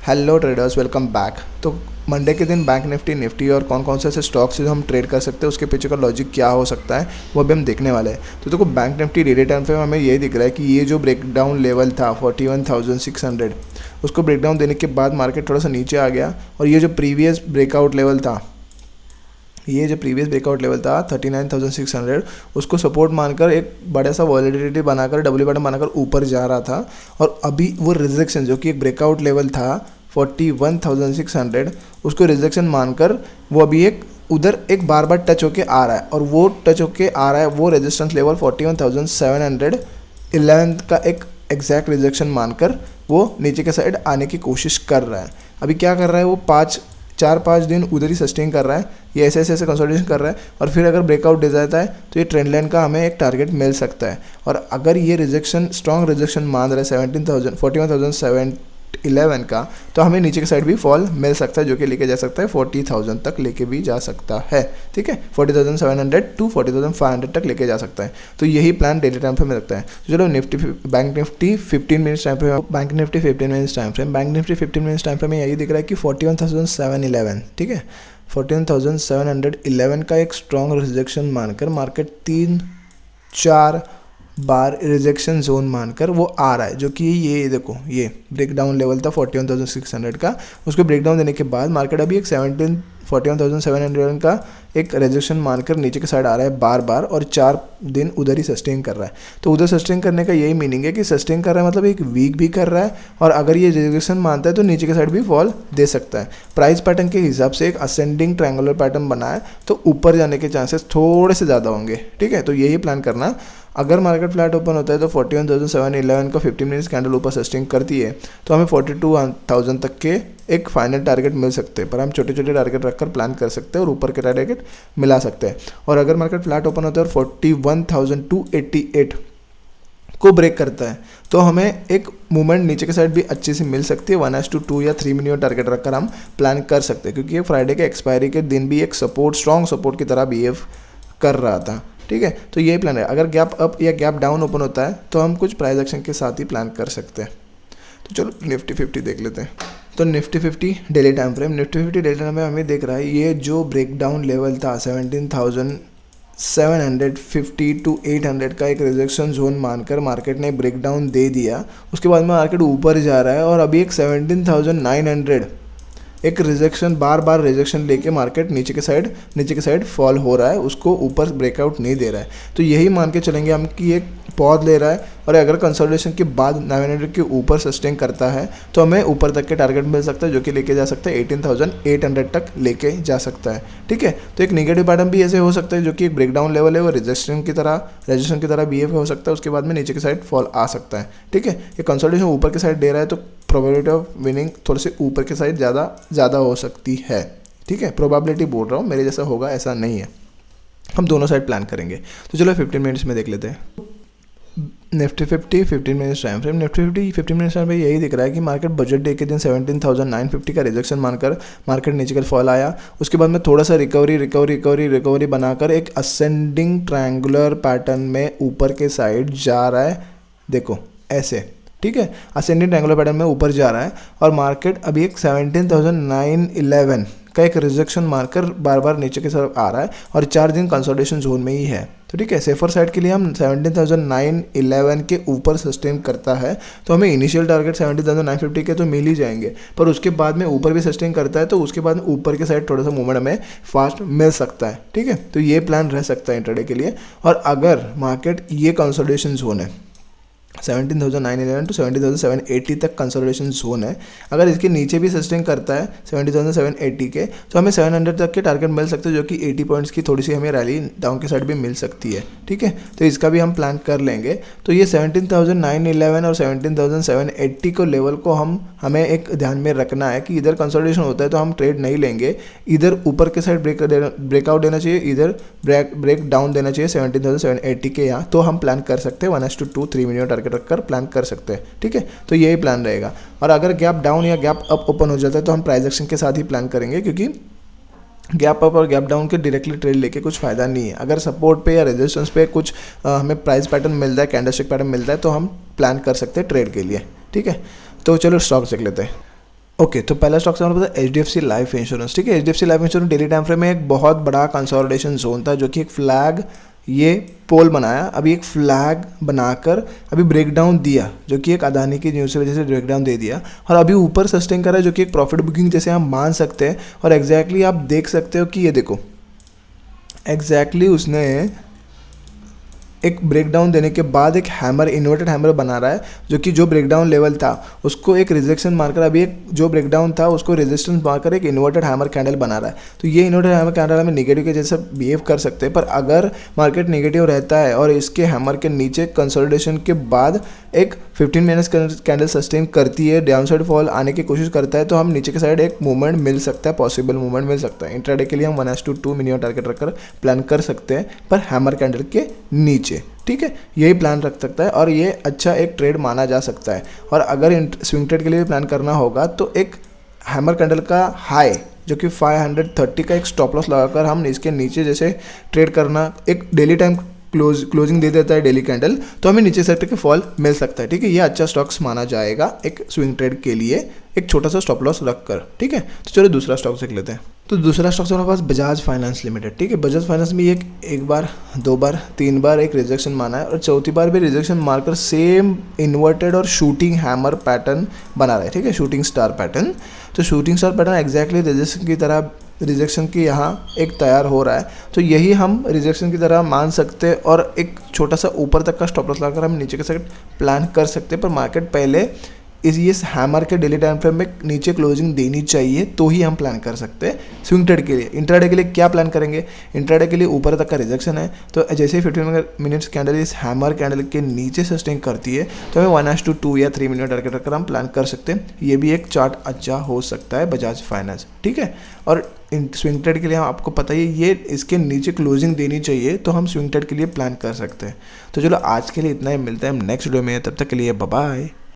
Hello traders, welcome back. तो Monday के दिन बैंक निफ्टी और कौन कौन से ऐसे स्टॉक्स जो हम ट्रेड कर सकते हैं उसके पीछे का लॉजिक क्या हो सकता है वो अभी हम देखने वाले हैं। तो देखो, बैंक निफ्टी डेली टाइम पे हमें ये दिख रहा है कि ये जो ब्रेकडाउन लेवल था 41,600, उसको ब्रेकडाउन देने के बाद मार्केट थोड़ा सा नीचे आ गया। और ये जो प्रीवियस ब्रेकआउट लेवल था 39,600, उसको सपोर्ट मानकर एक बड़ा सा वॉलेटिलिटी बनाकर डब्ल्यू बटन बनाकर ऊपर जा रहा था। और अभी वो रिजेक्शन जो कि एक ब्रेकआउट लेवल था 41,600, उसको रिजेक्शन मानकर वो अभी उधर एक बार बार टच होके आ रहा है। और वो टच होके आ रहा है, वो रेजिस्टेंस लेवल 41,711 का एक एग्जैक्ट रिजेक्शन मानकर वो नीचे के साइड आने की कोशिश कर रहा है। अभी क्या कर रहा है, वो 4-5 दिन उधर ही सस्टेन कर रहा है, ये ऐसे कंसोलिडेशन कर रहा है। और फिर अगर ब्रेकआउट दे जाता है तो ये ट्रेंड लाइन का हमें एक टारगेट मिल सकता है। और अगर ये रिजेक्शन स्ट्रॉन्ग रिजेक्शन मान रहा है 41,711 का, तो हमें नीचे की साइड भी फॉल मिल सकता है, जो कि लेके जा सकता है 40,000 तक लेके भी जा सकता है। ठीक है, 40,700 टू 40,500 तक लेके जा सकता है। तो यही प्लान डेली टाइम फ्रेम में रखता है। तो चलो bank Nifty 15 minutes time frame, bank Nifty 15 minutes time frame में यही दिख रहा है कि 41,711, ठीक है, 41,711 का एक स्ट्रॉन्ग रिजेक्शन मानकर मार्केट 3-4 बार रिजेक्शन जोन मानकर वो आ रहा है, जो कि ये देखो, ये ब्रेकडाउन लेवल था 41,600 का। उसको ब्रेकडाउन देने के बाद मार्केट अभी एक 41,700 का एक रिजेक्शन मानकर नीचे के साइड आ रहा है बार बार, और 4 दिन उधर ही सस्टेन कर रहा है। तो उधर सस्टेन करने का यही मीनिंग है कि सस्टेन कर रहा है मतलब एक वीक भी कर रहा है, और अगर ये रिजेक्शन मानता है तो नीचे के साइड भी फॉल दे सकता है। प्राइस पैटर्न के हिसाब से एक असेंडिंग ट्रायंगुलर पैटर्न बना है, तो ऊपर जाने के चांसेस थोड़े से ज़्यादा होंगे। ठीक है, तो यही प्लान करना। अगर मार्केट फ्लैट ओपन होता है तो 41,711 का 15 मिनट्स कैंडल ऊपर सस्टेन करती है तो हमें 42,000 तक के एक फाइनल टारगेट मिल सकते हैं। पर हम छोटे छोटे टारगेट रखकर प्लान कर सकते हैं और ऊपर के टारगेट मिला सकते हैं। और अगर मार्केट फ्लैट ओपन होता है और 41,288 को ब्रेक करता है तो हमें एक मूवमेंट नीचे के साइड भी अच्छी सी मिल सकती है। 1:2 या 3 मिनट टारगेट रखकर हम प्लान कर सकते हैं, क्योंकि ये फ्राइडे के एक्सपायरी के दिन भी एक स्ट्रॉन्ग सपोर्ट की तरह बिहेव कर रहा था। ठीक है, तो यही प्लान है। अगर गैप अप या गैप डाउन ओपन होता है तो हम कुछ प्राइस एक्शन के साथ ही प्लान कर सकते हैं। तो चलो निफ्टी 50 देख लेते हैं। तो Nifty 50 daily time frame, Nifty 50 daily time में हमें देख रहा है ये जो ब्रेकडाउन लेवल था 17,750 टू 800 का एक रिजेक्शन जोन मानकर मार्केट ने ब्रेकडाउन दे दिया। उसके बाद में मार्केट ऊपर जा रहा है और अभी एक 17,900 एक रिजेक्शन बार बार रिजेक्शन लेके मार्केट नीचे के साइड फॉल हो रहा है, उसको ऊपर ब्रेकआउट नहीं दे रहा है। तो यही मान के चलेंगे हम कि एक पॉज ले रहा है, और अगर कंसोलिडेशन के बाद 900 के ऊपर सस्टेन करता है तो हमें ऊपर तक के टारगेट मिल सकता है, जो कि लेके जा सकता है 18,800 तक लेके जा सकता है। ठीक है, तो एक नेगेटिव पैटर्न भी ऐसे हो सकता है, जो कि एक ब्रेकडाउन लेवल है वो रिजेक्शन की तरह बिहेव हो सकता है। उसके बाद में नीचे की साइड फॉल आ सकता है। ठीक है, ये कंसोलिडेशन ऊपर की साइड दे रहा है तो प्रोबेबिलिटी ऑफ विनिंग थोड़ी सी ऊपर की साइड ज़्यादा हो सकती है। ठीक है, प्रोबेबिलिटी बोल रहा हूँ, मेरे जैसा होगा ऐसा नहीं है। हम दोनों साइड प्लान करेंगे। तो चलो 15 मिनट्स में देख लेते हैं। Nifty 50 15 minutes time frame, Nifty 50 15 minutes time में यही दिख रहा है कि मार्केट बजट डे के दिन 17,950 का रिजेक्शन मानकर मार्केट नीचे का फॉल आया। उसके बाद में थोड़ा सा रिकवरी बनाकर एक असेंडिंग ट्रायंगुलर पैटर्न में ऊपर के साइड जा रहा है। देखो ऐसे, ठीक है, असेंडिंग ट्रायंगुलर पैटर्न में ऊपर जा रहा है, और मार्केट अभी एक 17,911 का एक रिजेक्शन मार्कर बार बार नीचे की तरफ आ रहा है, और 4 दिन कंसोलिडेशन जोन में ही है। तो ठीक है, सेफर साइड के लिए हम 17,911 के ऊपर सस्टेन करता है तो हमें इनिशियल टारगेट 17,950 के तो मिल ही जाएंगे, पर उसके बाद में ऊपर भी सस्टेन करता है तो उसके बाद ऊपर के साइड थोड़ा सा मूवमेंट हमें फास्ट मिल सकता है। ठीक है, तो ये प्लान रह सकता है इंट्राडे के लिए। और अगर मार्केट ये कंसोलिडेशन जोन है 17,911 टू 17,780 तक कंसोलिडेशन जोन है, अगर इसके नीचे भी सस्टेन करता है 17,780 के, तो हमें 700 तक के टारगेट मिल सकते हैं, जो कि 80 पॉइंट्स की थोड़ी सी हमें रैली डाउन के साइड भी मिल सकती है। ठीक है, तो इसका भी हम प्लान कर लेंगे। तो ये 17,911 और 17,780 को लेवल को हमें एक ध्यान में रखना है कि इधर कंसोलिडेशन होता है तो हम ट्रेड नहीं लेंगे, इधर ऊपर के साइड ब्रेकआउट देना चाहिए, इधर ब्रेक डाउन देना चाहिए 17,780 के यहाँ, तो हम प्लान कर सकते हैं 1:2 3 मिनट टारगेट रखकर प्लान कर सकते हैं। ठीक है, तो यही प्लान रहेगा। और अगर गैप डाउन या गैप अप ओपन हो जाता है तो हम प्राइस एक्शन के साथ ही प्लान करेंगे, क्योंकि गैप अप और गैप डाउन के डायरेक्टली ट्रेड लेके कुछ फ़ायदा नहीं है। अगर सपोर्ट पे या रेजिस्टेंस पे कुछ हमें प्राइस पैटर्न मिलता है, कैंडलस्टिक पैटर्न मिलता है, तो हम प्लान कर सकते हैं ट्रेड के लिए। ठीक है, तो चलो स्टॉक्स देख लेते हैं। ओके तो पहला स्टॉक से हमारे पास HDFC लाइफ इंश्योरेंस। ठीक है, HDFC life insurance daily time frame में एक बहुत बड़ा कंसोलिडेशन जोन था, जो कि एक फ्लैग ये पोल बनाया, अभी एक फ्लैग बनाकर अभी ब्रेक डाउन दिया, जो कि एक अदानी की न्यूज़ की वजह से ब्रेक डाउन दे दिया, और अभी ऊपर सस्टेन कर रहा है, जो कि एक प्रॉफिट बुकिंग जैसे हम मान सकते हैं। और एग्जैक्टली आप देख सकते हो कि ये देखो एग्जैक्टली उसने एक ब्रेकडाउन देने के बाद एक हैमर, इन्वर्टेड हैमर बना रहा है, जो कि जो ब्रेकडाउन लेवल था उसको एक रिजेक्शन मारकर अभी एक जो ब्रेकडाउन था उसको रेजिस्टेंस मारकर एक इन्वर्टेड हैमर कैंडल बना रहा है। तो ये इन्वर्टेड हैमर कैंडल हमें नेगेटिव के जैसा बिहेव कर सकते हैं, पर अगर मार्केट नेगेटिव रहता है और इसके हैमर के नीचे कंसोलिडेशन के बाद एक 15 मिनट्स कैंडल सस्टेन करती है, डाउनसाइड फॉल आने की कोशिश करता है, तो हम नीचे के साइड एक मूवमेंट मिल सकता है, पॉसिबल मूवमेंट मिल सकता है। इंट्राडे के लिए हम 1:2 मिनिमम टारगेट रखकर प्लान कर सकते हैं, पर हैमर कैंडल के नीचे। ठीक है, यही प्लान रख सकता है और ये अच्छा एक ट्रेड माना जा सकता है। और अगर स्विंग ट्रेड के लिए भी प्लान करना होगा तो एक हैमर कैंडल का हाई जो कि 530 का एक स्टॉप लॉस लगाकर हम इसके नीचे जैसे ट्रेड करना, एक डेली टाइम क्लोजिंग दे देता है डेली कैंडल, तो हमें नीचे सेक्टर के फॉल मिल सकता है। ठीक है, ये अच्छा स्टॉक्स माना जाएगा एक स्विंग ट्रेड के लिए, एक छोटा सा स्टॉप लॉस रखकर। ठीक है, तो चलो दूसरा स्टॉक देख लेते हैं। तो दूसरा स्टॉक हमारे पास बजाज फाइनेंस लिमिटेड। ठीक है, बजाज फाइनेंस में एक बार, दो बार, तीन बार एक रिजेक्शन माना है, और चौथी बार भी रिजेक्शन मारकर सेम इन्वर्टेड और शूटिंग हैमर पैटर्न बना रहा है। ठीक है, शूटिंग स्टार पैटर्न। तो shooting star pattern exactly rejection की तरह, रिजेक्शन की यहाँ एक तैयार हो रहा है, तो यही हम रिजेक्शन की तरह मान सकते हैं, और एक छोटा सा ऊपर तक का स्टॉप लॉस लगाकर हम नीचे के साइड प्लान कर सकते हैं। पर मार्केट पहले इस हैमर के डेली टाइम फ्रेम में नीचे क्लोजिंग देनी चाहिए, तो ही हम प्लान कर सकते हैं स्विंग ट्रेड के लिए। इंट्राडे के लिए क्या प्लान करेंगे? इंट्राडे के लिए ऊपर तक का रिजेक्शन है, तो जैसे ही 15 मिनट्स कैंडल इस हैमर कैंडल के नीचे सस्टेन करती है, तो हमें 1:2 या 3 मिनट टारगेट रखकर हम प्लान कर सकते हैं। ये भी एक चार्ट अच्छा हो सकता है बजाज फाइनेंस। ठीक है, और स्विंग ट्रेड के लिए हम आपको पता ही ये इसके नीचे क्लोजिंग देनी चाहिए, तो हम स्विंग ट्रेड के लिए प्लान कर सकते हैं। तो चलो आज के लिए इतना ही, मिलते हैं हम नेक्स्ट वीडियो में, तब तक के लिए बाय बाय।